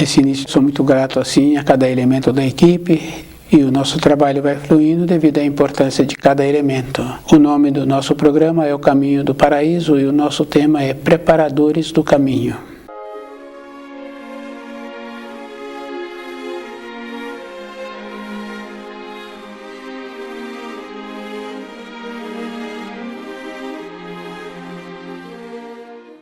Nesse início, sou muito grato assim a cada elemento da equipe e o nosso trabalho vai fluindo devido à importância de cada elemento. O nome do nosso programa é O Caminho do Paraíso e o nosso tema é Preparadores do Caminho.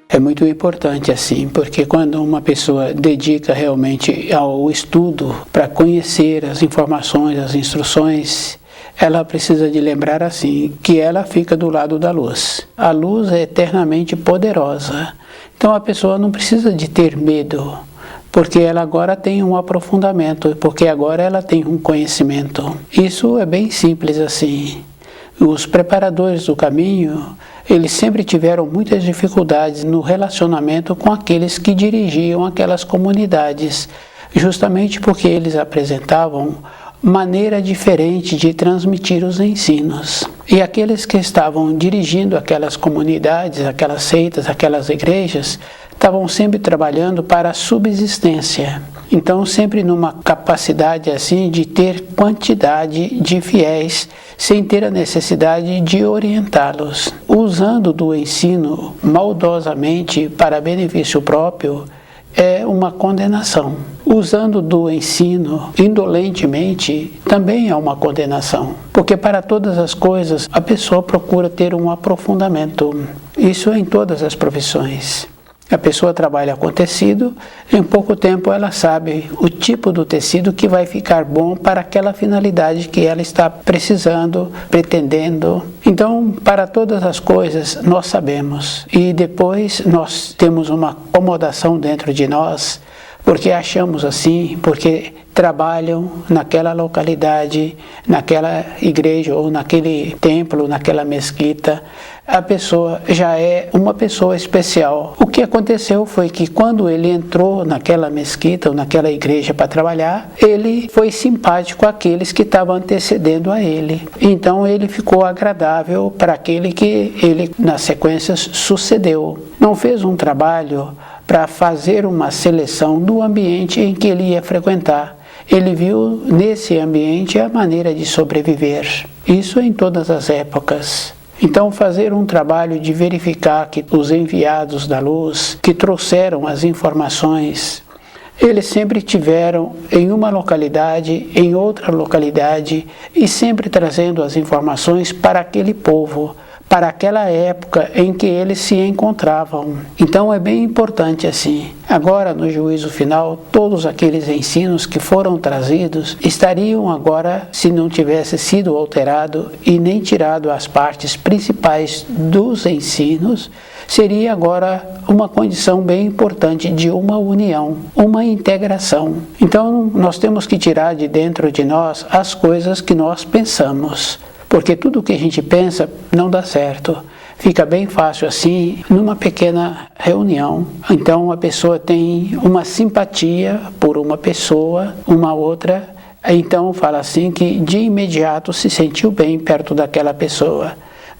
É muito importante assim, porque quando uma pessoa dedica realmente ao estudo para conhecer as informações, as instruções, ela precisa de lembrar assim, que ela fica do lado da luz. A luz é eternamente poderosa, então a pessoa não precisa de ter medo, porque ela agora tem um aprofundamento, porque agora ela tem um conhecimento. Isso é bem simples assim. Os preparadores do caminho, eles sempre tiveram muitas dificuldades no relacionamento com aqueles que dirigiam aquelas comunidades, justamente porque eles apresentavam maneira diferente de transmitir os ensinos. E aqueles que estavam dirigindo aquelas comunidades, aquelas seitas, aquelas igrejas, estavam sempre trabalhando para a subsistência. Então, sempre numa capacidade assim de ter quantidade de fiéis, sem ter a necessidade de orientá-los. Usando do ensino maldosamente para benefício próprio, é uma condenação. Usando do ensino indolentemente, também é uma condenação. Porque para todas as coisas, a pessoa procura ter um aprofundamento. Isso é em todas as profissões. A pessoa trabalha com tecido, em pouco tempo ela sabe o tipo do tecido que vai ficar bom para aquela finalidade que ela está precisando, pretendendo. Então, para todas as coisas, nós sabemos. E depois nós temos uma acomodação dentro de nós, porque achamos assim, porque trabalham naquela localidade, naquela igreja ou naquele templo, naquela mesquita, a pessoa já é uma pessoa especial. O que aconteceu foi que quando ele entrou naquela mesquita ou naquela igreja para trabalhar, ele foi simpático àqueles que estavam antecedendo a ele. Então ele ficou agradável para aquele que ele, nas sequências, sucedeu. Não fez um trabalho para fazer uma seleção do ambiente em que ele ia frequentar. Ele viu nesse ambiente a maneira de sobreviver. Isso em todas as épocas. Então, fazer um trabalho de verificar que os enviados da luz, que trouxeram as informações, eles sempre tiveram em uma localidade, em outra localidade, e sempre trazendo as informações para aquele povo, para aquela época em que eles se encontravam. Então é bem importante assim. Agora, no juízo final, todos aqueles ensinos que foram trazidos estariam agora, se não tivesse sido alterado e nem tirado as partes principais dos ensinos, seria agora uma condição bem importante de uma união, uma integração. Então nós temos que tirar de dentro de nós as coisas que nós pensamos. Porque tudo o que a gente pensa não dá certo. Fica bem fácil assim, numa pequena reunião. Então a pessoa tem uma simpatia por uma pessoa, uma outra, então fala assim que de imediato se sentiu bem perto daquela pessoa.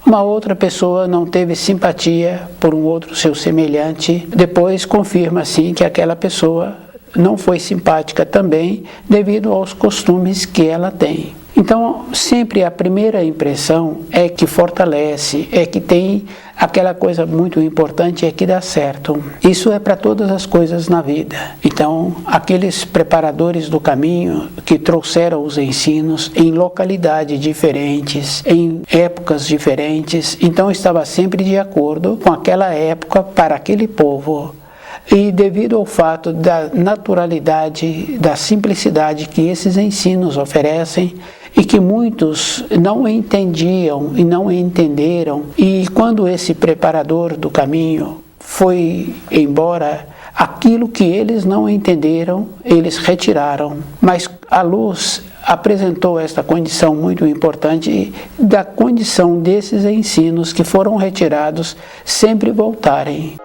Uma outra pessoa não teve simpatia por um outro seu semelhante, depois confirma assim que aquela pessoa não foi simpática também devido aos costumes que ela tem. Então, sempre a primeira impressão é que fortalece, é que tem aquela coisa muito importante, é que dá certo. Isso é para todas as coisas na vida. Então, aqueles preparadores do caminho que trouxeram os ensinos em localidades diferentes, em épocas diferentes, então estava sempre de acordo com aquela época para aquele povo. E devido ao fato da naturalidade, da simplicidade que esses ensinos oferecem, e que muitos não entendiam e não entenderam, e quando esse preparador do caminho foi embora, aquilo que eles não entenderam, eles retiraram. Mas a luz apresentou esta condição muito importante da condição desses ensinos que foram retirados sempre voltarem.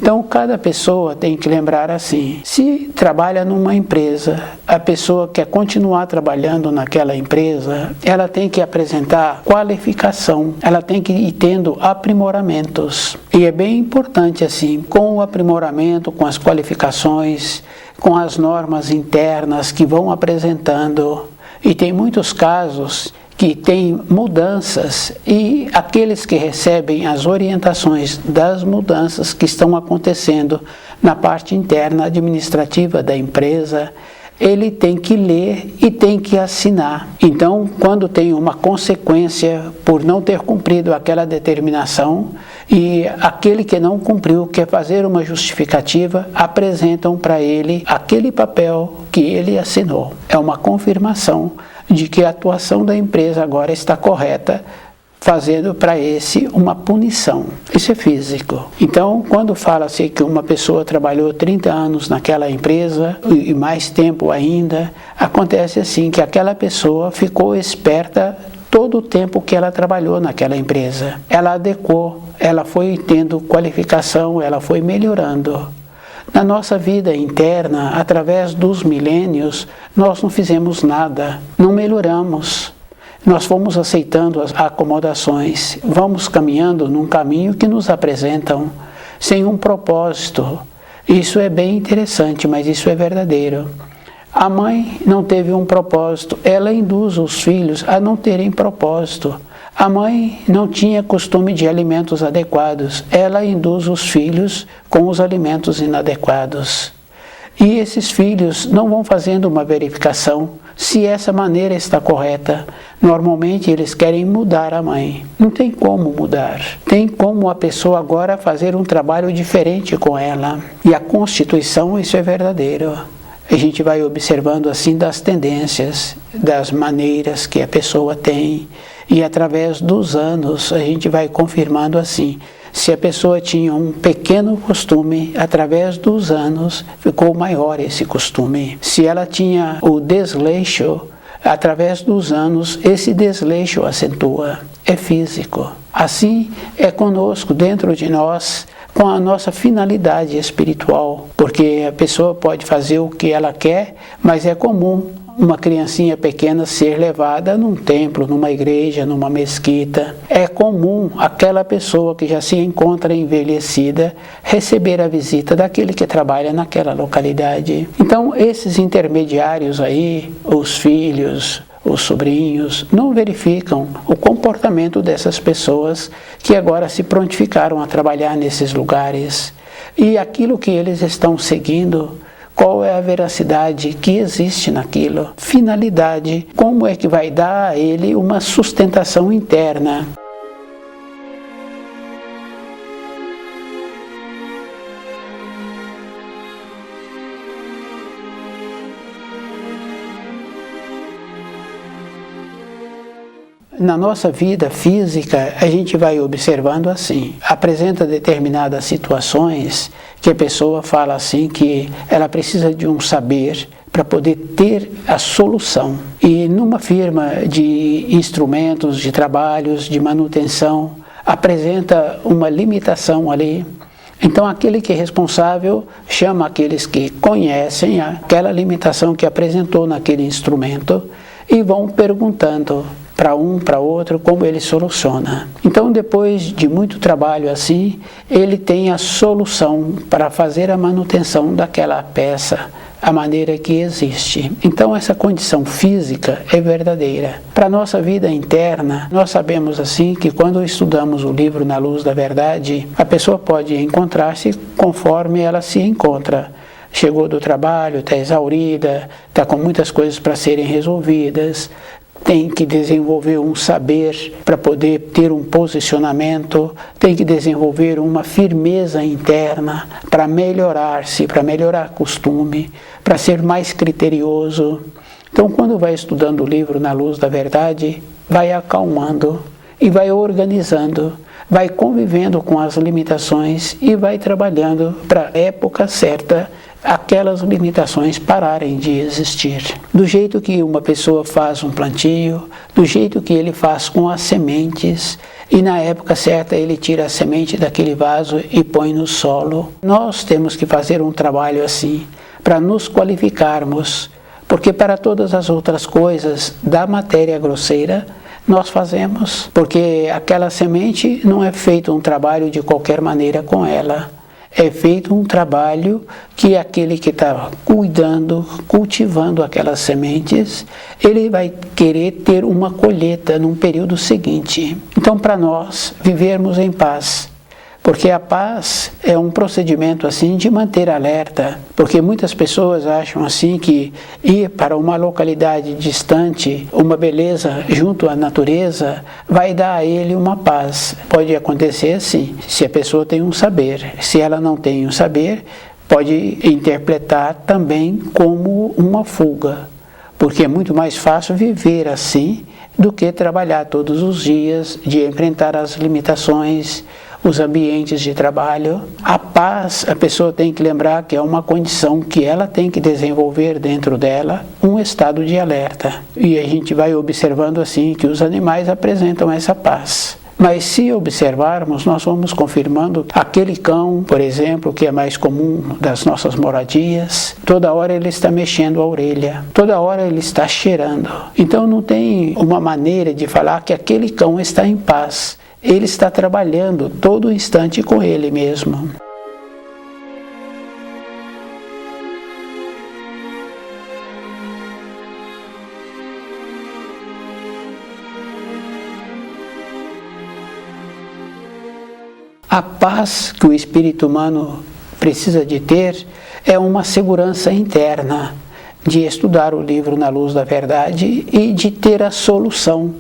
Então, cada pessoa tem que lembrar assim, se trabalha numa empresa, a pessoa quer continuar trabalhando naquela empresa, ela tem que apresentar qualificação, ela tem que ir tendo aprimoramentos. E é bem importante assim, com o aprimoramento, com as qualificações, com as normas internas que vão apresentando. E tem muitos casos que tem mudanças e aqueles que recebem as orientações das mudanças que estão acontecendo na parte interna administrativa da empresa, ele tem que ler e tem que assinar. Então, quando tem uma consequência por não ter cumprido aquela determinação e aquele que não cumpriu quer fazer uma justificativa, apresentam para ele aquele papel que ele assinou. É uma confirmação de que a atuação da empresa agora está correta, fazendo para esse uma punição. Isso é físico. Então, quando fala-se que uma pessoa trabalhou 30 anos naquela empresa e mais tempo ainda, acontece assim que aquela pessoa ficou esperta todo o tempo que ela trabalhou naquela empresa. Ela adequou, ela foi tendo qualificação, ela foi melhorando. Na nossa vida interna, através dos milênios, nós não fizemos nada, não melhoramos. Nós fomos aceitando as acomodações, vamos caminhando num caminho que nos apresentam, sem um propósito. Isso é bem interessante, mas isso é verdadeiro. A mãe não teve um propósito, ela induz os filhos a não terem propósito. A mãe não tinha costume de alimentos adequados, ela induz os filhos com os alimentos inadequados. E esses filhos não vão fazendo uma verificação se essa maneira está correta. Normalmente eles querem mudar a mãe. Não tem como mudar. Tem como a pessoa agora fazer um trabalho diferente com ela. E a Constituição, isso é verdadeiro. A gente vai observando assim das tendências, das maneiras que a pessoa tem. E através dos anos a gente vai confirmando assim, se a pessoa tinha um pequeno costume, através dos anos ficou maior esse costume. Se ela tinha o desleixo, através dos anos esse desleixo acentua, é físico. Assim é conosco, dentro de nós, com a nossa finalidade espiritual, porque a pessoa pode fazer o que ela quer, mas é comum uma criancinha pequena ser levada num templo, numa igreja, numa mesquita. É comum aquela pessoa que já se encontra envelhecida receber a visita daquele que trabalha naquela localidade. Então, esses intermediários aí, os filhos, os sobrinhos, não verificam o comportamento dessas pessoas que agora se prontificaram a trabalhar nesses lugares. E aquilo que eles estão seguindo, qual é a veracidade que existe naquilo? Finalidade, como é que vai dar a ele uma sustentação interna? Na nossa vida física, a gente vai observando assim, apresenta determinadas situações que a pessoa fala assim que ela precisa de um saber para poder ter a solução. E numa firma de instrumentos, de trabalhos, de manutenção, apresenta uma limitação ali. Então aquele que é responsável chama aqueles que conhecem aquela limitação que apresentou naquele instrumento e vão perguntando para um, para outro, como ele soluciona. Então, depois de muito trabalho assim, ele tem a solução para fazer a manutenção daquela peça, a maneira que existe. Então, essa condição física é verdadeira. Para a nossa vida interna, nós sabemos assim que quando estudamos o livro Na Luz da Verdade, a pessoa pode encontrar-se conforme ela se encontra. Chegou do trabalho, está exaurida, está com muitas coisas para serem resolvidas, tem que desenvolver um saber para poder ter um posicionamento, tem que desenvolver uma firmeza interna para melhorar-se, para melhorar costume, para ser mais criterioso. Então, quando vai estudando o livro Na Luz da Verdade, vai acalmando e vai organizando, vai convivendo com as limitações e vai trabalhando para a época certa aquelas limitações pararem de existir. Do jeito que uma pessoa faz um plantio, do jeito que ele faz com as sementes, e na época certa ele tira a semente daquele vaso e põe no solo. Nós temos que fazer um trabalho assim, para nos qualificarmos, porque para todas as outras coisas da matéria grosseira, nós fazemos, porque aquela semente não é feito um trabalho de qualquer maneira com ela. É feito um trabalho que aquele que está cuidando, cultivando aquelas sementes, ele vai querer ter uma colheita num período seguinte. Então, para nós vivermos em paz, porque a paz é um procedimento assim de manter alerta, porque muitas pessoas acham assim que ir para uma localidade distante, uma beleza junto à natureza, vai dar a ele uma paz. Pode acontecer assim, se a pessoa tem um saber. Se ela não tem um saber, pode interpretar também como uma fuga, porque é muito mais fácil viver assim do que trabalhar todos os dias, de enfrentar as limitações, os ambientes de trabalho. A paz, a pessoa tem que lembrar que é uma condição que ela tem que desenvolver dentro dela, um estado de alerta. E a gente vai observando assim que os animais apresentam essa paz. Mas se observarmos, nós vamos confirmando aquele cão, por exemplo, que é mais comum das nossas moradias, toda hora ele está mexendo a orelha, toda hora ele está cheirando. Então não tem uma maneira de falar que aquele cão está em paz. Ele está trabalhando todo instante com ele mesmo. A paz que o espírito humano precisa de ter é uma segurança interna, de estudar o livro Na Luz da Verdade e de ter a solução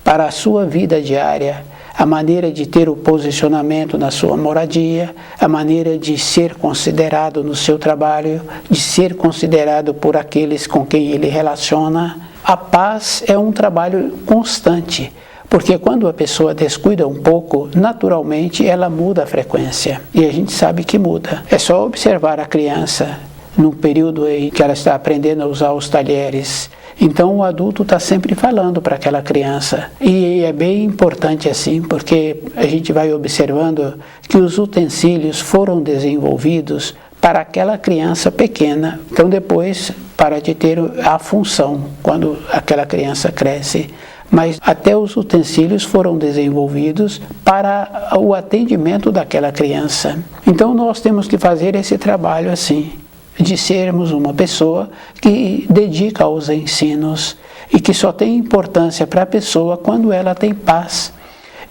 para a sua vida diária, a maneira de ter o posicionamento na sua moradia, a maneira de ser considerado no seu trabalho, de ser considerado por aqueles com quem ele relaciona. A paz é um trabalho constante, porque quando a pessoa descuida um pouco, naturalmente ela muda a frequência. E a gente sabe que muda. É só observar a criança no período em que ela está aprendendo a usar os talheres. Então o adulto está sempre falando para aquela criança. E é bem importante assim, porque a gente vai observando que os utensílios foram desenvolvidos para aquela criança pequena. Então depois para de ter a função quando aquela criança cresce. Mas até os utensílios foram desenvolvidos para o atendimento daquela criança. Então nós temos que fazer esse trabalho assim, de sermos uma pessoa que dedica aos ensinos e que só tem importância para a pessoa quando ela tem paz.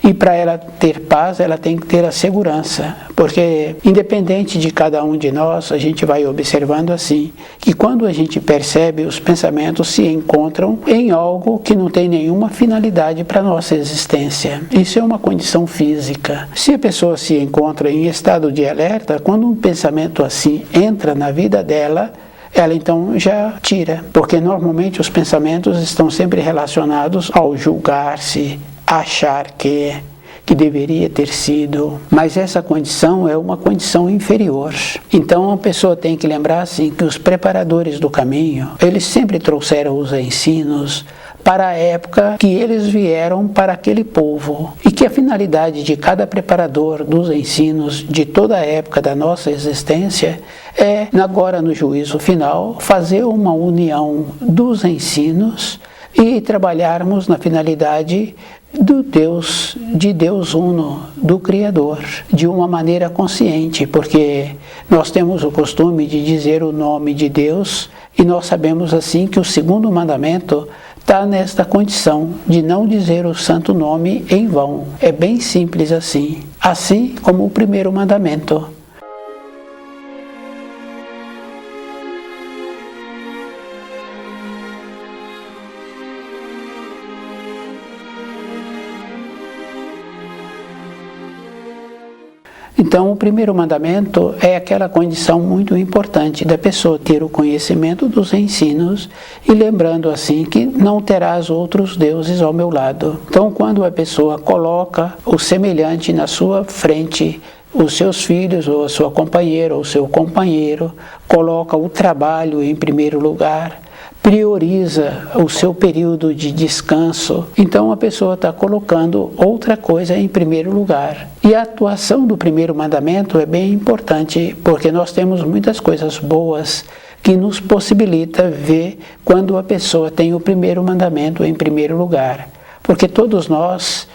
E para ela ter paz, ela tem que ter a segurança, porque independente de cada um de nós, a gente vai observando assim, que quando a gente percebe, os pensamentos se encontram em algo que não tem nenhuma finalidade para a nossa existência. Isso é uma condição física. Se a pessoa se encontra em estado de alerta, quando um pensamento assim entra na vida dela, ela então já tira, porque normalmente os pensamentos estão sempre relacionados ao julgar-se, achar que deveria ter sido, mas essa condição é uma condição inferior. Então a pessoa tem que lembrar assim que os preparadores do caminho, eles sempre trouxeram os ensinos para a época que eles vieram para aquele povo, e que a finalidade de cada preparador dos ensinos de toda a época da nossa existência é, agora no juízo final, fazer uma união dos ensinos e trabalharmos na finalidade de Deus Uno, do Criador, de uma maneira consciente, porque nós temos o costume de dizer o nome de Deus e nós sabemos assim que o segundo mandamento está nesta condição de não dizer o santo nome em vão. É bem simples assim como o primeiro mandamento. Então, o primeiro mandamento é aquela condição muito importante da pessoa ter o conhecimento dos ensinos e lembrando assim que não terás outros deuses ao meu lado. Então, quando a pessoa coloca o semelhante na sua frente, os seus filhos, ou a sua companheira, ou o seu companheiro, coloca o trabalho em primeiro lugar, prioriza o seu período de descanso, então a pessoa está colocando outra coisa em primeiro lugar. E a atuação do primeiro mandamento é bem importante, porque nós temos muitas coisas boas que nos possibilita ver quando a pessoa tem o primeiro mandamento em primeiro lugar. Porque todos nós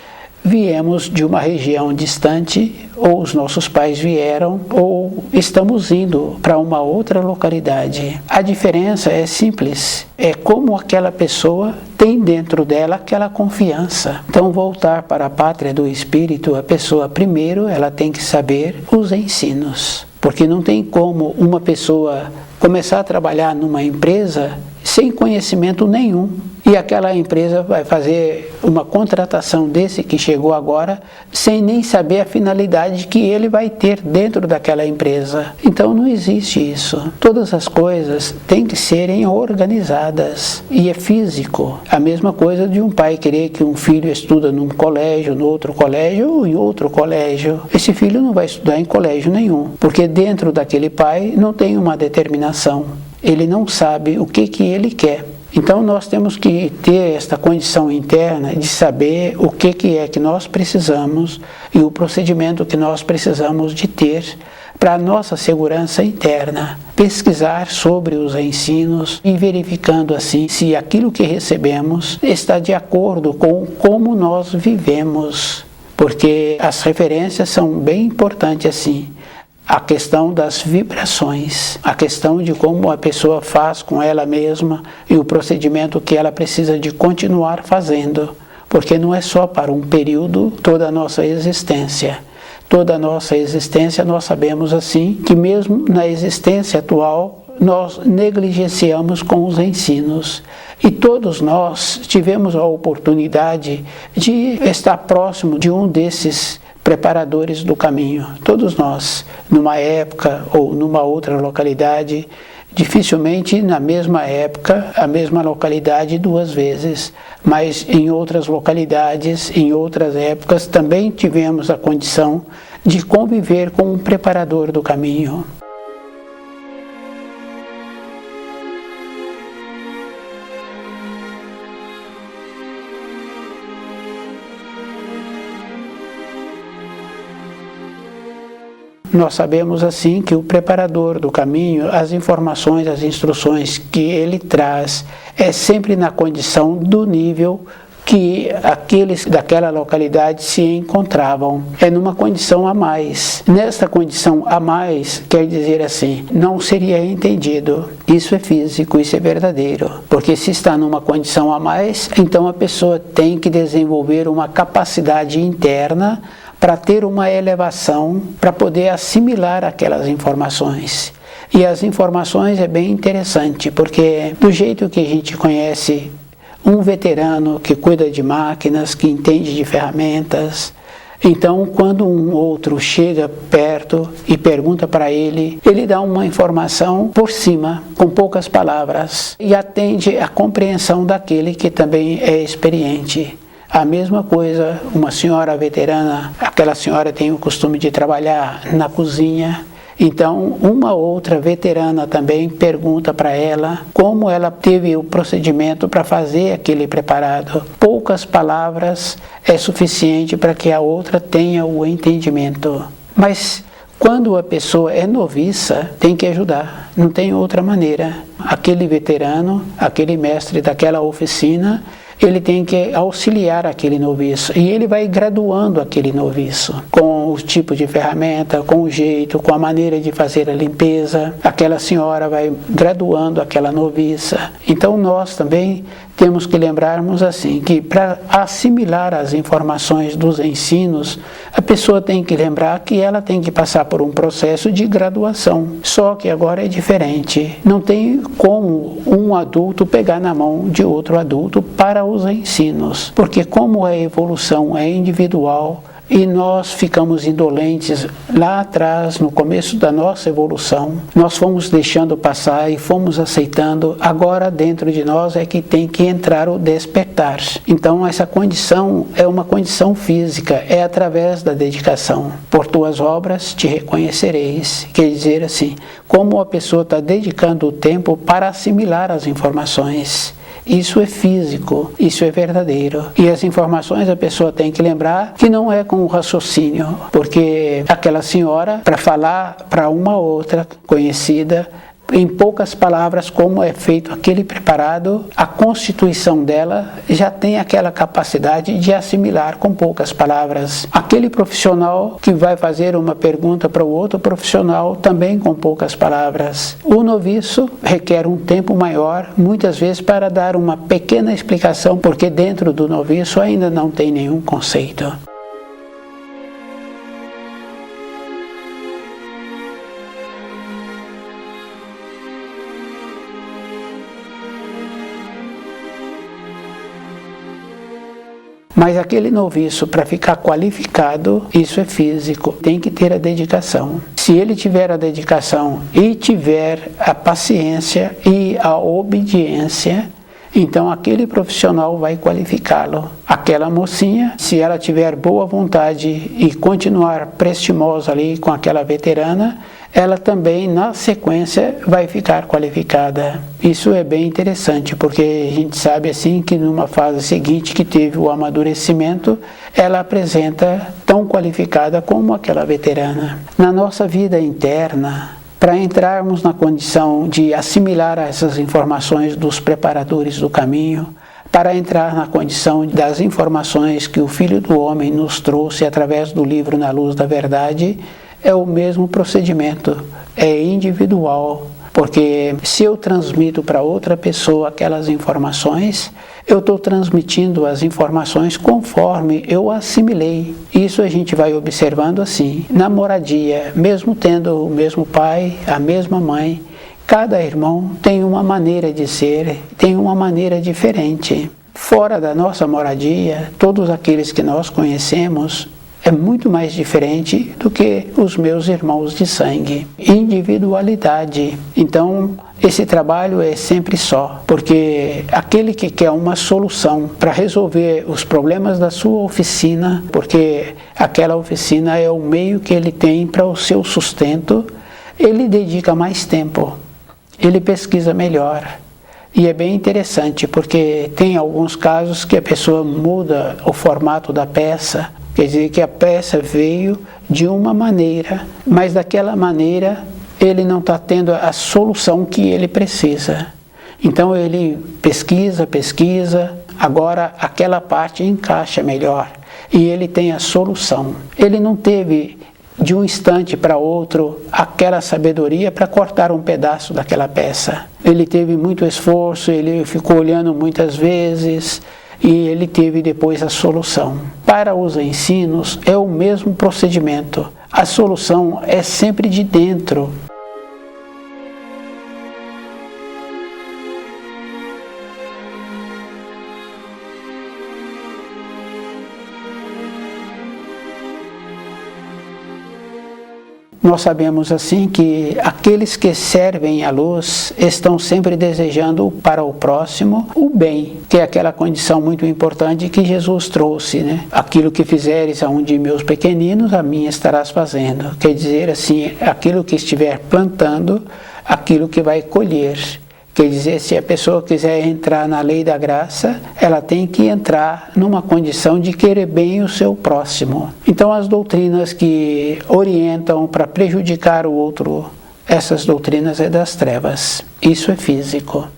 viemos de uma região distante, ou os nossos pais vieram, ou estamos indo para uma outra localidade. A diferença é simples, é como aquela pessoa tem dentro dela aquela confiança. Então, voltar para a pátria do Espírito, a pessoa primeiro, ela tem que saber os ensinos. Porque não tem como uma pessoa começar a trabalhar numa empresa sem conhecimento nenhum. E aquela empresa vai fazer uma contratação desse que chegou agora, sem nem saber a finalidade que ele vai ter dentro daquela empresa. Então não existe isso. Todas as coisas têm que serem organizadas. E é físico. A mesma coisa de um pai querer que um filho estuda num colégio, no outro colégio ou em outro colégio. Esse filho não vai estudar em colégio nenhum, porque dentro daquele pai não tem uma determinação. Ele não sabe o que ele quer. Então nós temos que ter esta condição interna de saber o que é que nós precisamos e o procedimento que nós precisamos de ter para a nossa segurança interna. Pesquisar sobre os ensinos e verificando assim se aquilo que recebemos está de acordo com como nós vivemos. Porque as referências são bem importantes assim. A questão das vibrações, a questão de como a pessoa faz com ela mesma e o procedimento que ela precisa de continuar fazendo, porque não é só para um período toda a nossa existência. Toda a nossa existência nós sabemos assim que mesmo na existência atual nós negligenciamos com os ensinos. E todos nós tivemos a oportunidade de estar próximo de um desses preparadores do caminho. Todos nós, numa época ou numa outra localidade, dificilmente na mesma época, a mesma localidade duas vezes, mas em outras localidades, em outras épocas, também tivemos a condição de conviver com um preparador do caminho. Nós sabemos assim que o preparador do caminho, as informações, as instruções que ele traz é sempre na condição do nível que aqueles daquela localidade se encontravam. É numa condição a mais. Nesta condição a mais, quer dizer assim, não seria entendido. Isso é físico, isso é verdadeiro. Porque se está numa condição a mais, então a pessoa tem que desenvolver uma capacidade interna para ter uma elevação, para poder assimilar aquelas informações. E as informações é bem interessante, porque do jeito que a gente conhece um veterano que cuida de máquinas, que entende de ferramentas, então quando um outro chega perto e pergunta para ele, ele dá uma informação por cima, com poucas palavras, e atende à compreensão daquele que também é experiente. A mesma coisa, uma senhora veterana, aquela senhora tem o costume de trabalhar na cozinha, então uma outra veterana também pergunta para ela como ela teve o procedimento para fazer aquele preparado. Poucas palavras é suficiente para que a outra tenha o entendimento. Mas quando a pessoa é noviça, tem que ajudar, não tem outra maneira. Aquele veterano, aquele mestre daquela oficina, ele tem que auxiliar aquele noviço e ele vai graduando aquele noviço com o tipo de ferramenta, com o jeito, com a maneira de fazer a limpeza. Aquela senhora vai graduando aquela noviça. Então nós também temos que lembrarmos assim, que para assimilar as informações dos ensinos, a pessoa tem que lembrar que ela tem que passar por um processo de graduação. Só que agora é diferente. Não tem como um adulto pegar na mão de outro adulto para os ensinos. Porque como a evolução é individual, e nós ficamos indolentes lá atrás, no começo da nossa evolução. Nós fomos deixando passar e fomos aceitando. Agora dentro de nós é que tem que entrar o despertar. Então essa condição é uma condição física, é através da dedicação. Por tuas obras te reconhecereis. Quer dizer assim, como a pessoa está dedicando o tempo para assimilar as informações. Isso é físico, isso é verdadeiro. E as informações a pessoa tem que lembrar que não é com o raciocínio, porque aquela senhora, para falar para uma outra conhecida, em poucas palavras, como é feito aquele preparado, a constituição dela já tem aquela capacidade de assimilar com poucas palavras. Aquele profissional que vai fazer uma pergunta para o outro profissional, também com poucas palavras. O noviço requer um tempo maior, muitas vezes para dar uma pequena explicação, porque dentro do noviço ainda não tem nenhum conceito. Mas aquele noviço, para ficar qualificado, isso é físico, tem que ter a dedicação. Se ele tiver a dedicação e tiver a paciência e a obediência, então aquele profissional vai qualificá-lo. Aquela mocinha, se ela tiver boa vontade e continuar prestimosa ali com aquela veterana, ela também, na sequência, vai ficar qualificada. Isso é bem interessante, porque a gente sabe assim que numa fase seguinte que teve o amadurecimento, ela apresenta tão qualificada como aquela veterana. Na nossa vida interna, para entrarmos na condição de assimilar essas informações dos preparadores do caminho, para entrar na condição das informações que o Filho do Homem nos trouxe através do livro Na Luz da Verdade, é o mesmo procedimento, é individual, porque se eu transmito para outra pessoa aquelas informações, eu estou transmitindo as informações conforme eu assimilei. Isso a gente vai observando assim, na moradia, mesmo tendo o mesmo pai, a mesma mãe, cada irmão tem uma maneira de ser, tem uma maneira diferente. Fora da nossa moradia, todos aqueles que nós conhecemos, é muito mais diferente do que os meus irmãos de sangue. Individualidade. Então, esse trabalho é sempre só, porque aquele que quer uma solução para resolver os problemas da sua oficina, porque aquela oficina é o meio que ele tem para o seu sustento, ele dedica mais tempo, ele pesquisa melhor. E é bem interessante, porque tem alguns casos que a pessoa muda o formato da peça. Quer dizer que a peça veio de uma maneira, mas daquela maneira ele não está tendo a solução que ele precisa. Então ele pesquisa, agora aquela parte encaixa melhor e ele tem a solução. Ele não teve de um instante para outro aquela sabedoria para cortar um pedaço daquela peça. Ele teve muito esforço, ele ficou olhando muitas vezes, e ele teve depois a solução. Para os ensinos é o mesmo procedimento. A solução é sempre de dentro. Nós sabemos assim que aqueles que servem à luz estão sempre desejando para o próximo o bem, que é aquela condição muito importante que Jesus trouxe, né? Aquilo que fizeres a um de meus pequeninos, a mim estarás fazendo. Quer dizer assim, aquilo que estiver plantando, aquilo que vai colher. Quer dizer, se a pessoa quiser entrar na lei da graça, ela tem que entrar numa condição de querer bem o seu próximo. Então, as doutrinas que orientam para prejudicar o outro, essas doutrinas é das trevas. Isso é físico.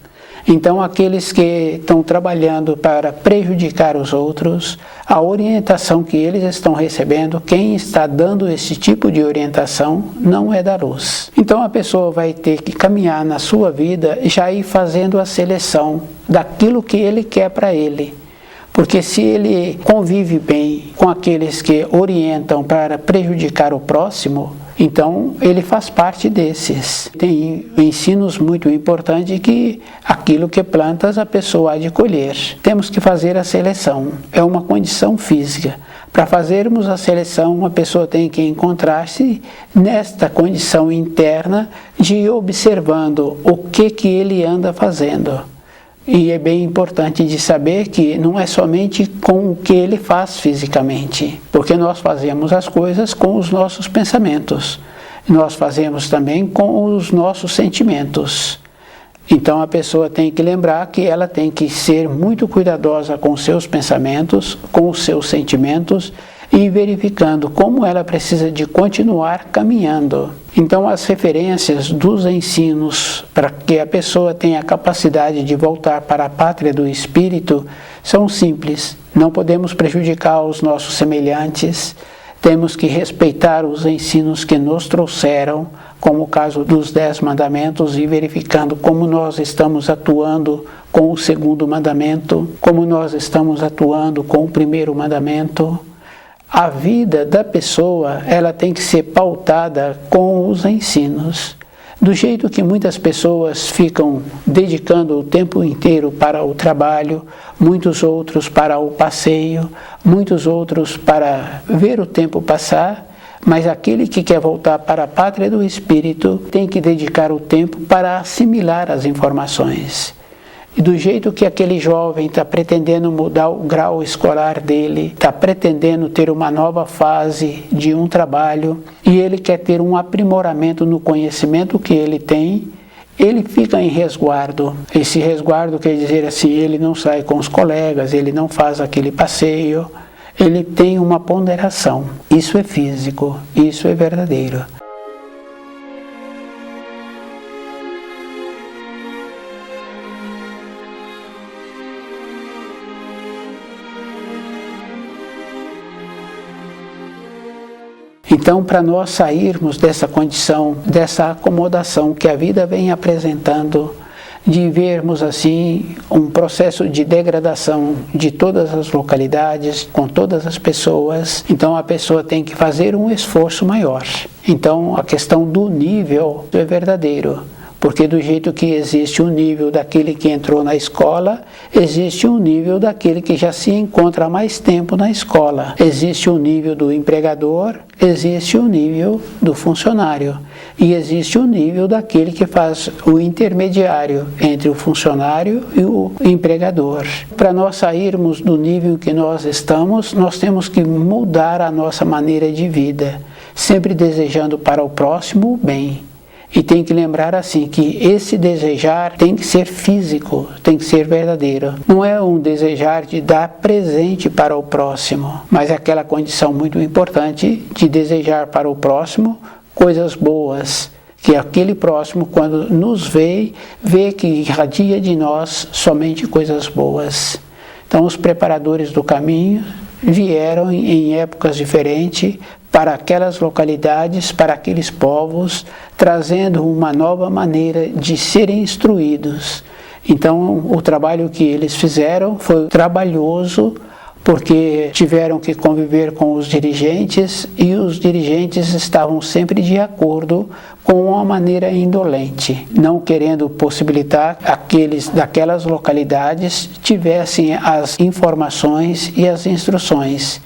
Então, aqueles que estão trabalhando para prejudicar os outros, a orientação que eles estão recebendo, quem está dando esse tipo de orientação não é da luz. Então, a pessoa vai ter que caminhar na sua vida e já ir fazendo a seleção daquilo que ele quer para ele. Porque se ele convive bem com aqueles que orientam para prejudicar o próximo, Então, ele faz parte desses. Tem ensinos muito importantes que aquilo que plantas a pessoa há de colher. Temos que fazer a seleção. É uma condição física. Para fazermos a seleção, uma pessoa tem que encontrar-se nesta condição interna de ir observando o que ele anda fazendo. E é bem importante de saber que não é somente com o que ele faz fisicamente, porque nós fazemos as coisas com os nossos pensamentos, nós fazemos também com os nossos sentimentos. Então a pessoa tem que lembrar que ela tem que ser muito cuidadosa com os seus pensamentos, com os seus sentimentos e verificando como ela precisa de continuar caminhando. Então as referências dos ensinos para que a pessoa tenha a capacidade de voltar para a pátria do espírito são simples. Não podemos prejudicar os nossos semelhantes, temos que respeitar os ensinos que nos trouxeram, como o caso dos 10 mandamentos, e verificando como nós estamos atuando com o segundo mandamento, como nós estamos atuando com o primeiro mandamento. A vida da pessoa, ela tem que ser pautada com os ensinos. Do jeito que muitas pessoas ficam dedicando o tempo inteiro para o trabalho, muitos outros para o passeio, muitos outros para ver o tempo passar, mas aquele que quer voltar para a pátria do espírito tem que dedicar o tempo para assimilar as informações. E do jeito que aquele jovem está pretendendo mudar o grau escolar dele, está pretendendo ter uma nova fase de um trabalho, e ele quer ter um aprimoramento no conhecimento que ele tem, ele fica em resguardo. Esse resguardo quer dizer assim, ele não sai com os colegas, ele não faz aquele passeio, ele tem uma ponderação. Isso é físico, isso é verdadeiro. Então, para nós sairmos dessa condição, dessa acomodação que a vida vem apresentando, de vermos assim um processo de degradação de todas as localidades, com todas as pessoas, então a pessoa tem que fazer um esforço maior. Então, a questão do nível é verdadeiro. Porque do jeito que existe um nível daquele que entrou na escola, existe um nível daquele que já se encontra há mais tempo na escola. Existe um nível do empregador, existe um nível do funcionário. E existe um nível daquele que faz o intermediário entre o funcionário e o empregador. Para nós sairmos do nível que nós estamos, nós temos que mudar a nossa maneira de vida, sempre desejando para o próximo o bem. E tem que lembrar assim, que esse desejar tem que ser físico, tem que ser verdadeiro. Não é um desejar de dar presente para o próximo, mas é aquela condição muito importante de desejar para o próximo coisas boas, que aquele próximo, quando nos vê que irradia de nós somente coisas boas. Então os preparadores do caminho vieram em épocas diferentes para aquelas localidades, para aqueles povos, trazendo uma nova maneira de serem instruídos. Então, o trabalho que eles fizeram foi trabalhoso, porque tiveram que conviver com os dirigentes, e os dirigentes estavam sempre de acordo com uma maneira indolente, não querendo possibilitar aqueles daquelas localidades tivessem as informações e as instruções.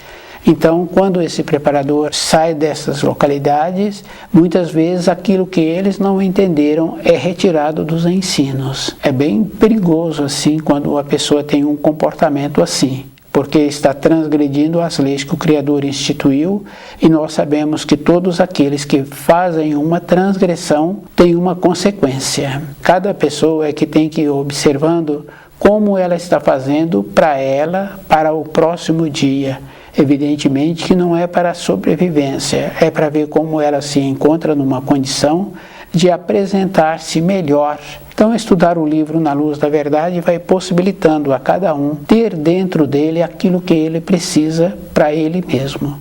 Então, quando esse preparador sai dessas localidades, muitas vezes aquilo que eles não entenderam é retirado dos ensinos. É bem perigoso assim quando a pessoa tem um comportamento assim, porque está transgredindo as leis que o Criador instituiu, e nós sabemos que todos aqueles que fazem uma transgressão têm uma consequência. Cada pessoa é que tem que ir observando como ela está fazendo para ela, para o próximo dia. Evidentemente que não é para a sobrevivência, é para ver como ela se encontra numa condição de apresentar-se melhor. Então, estudar o livro Na Luz da Verdade vai possibilitando a cada um ter dentro dele aquilo que ele precisa para ele mesmo.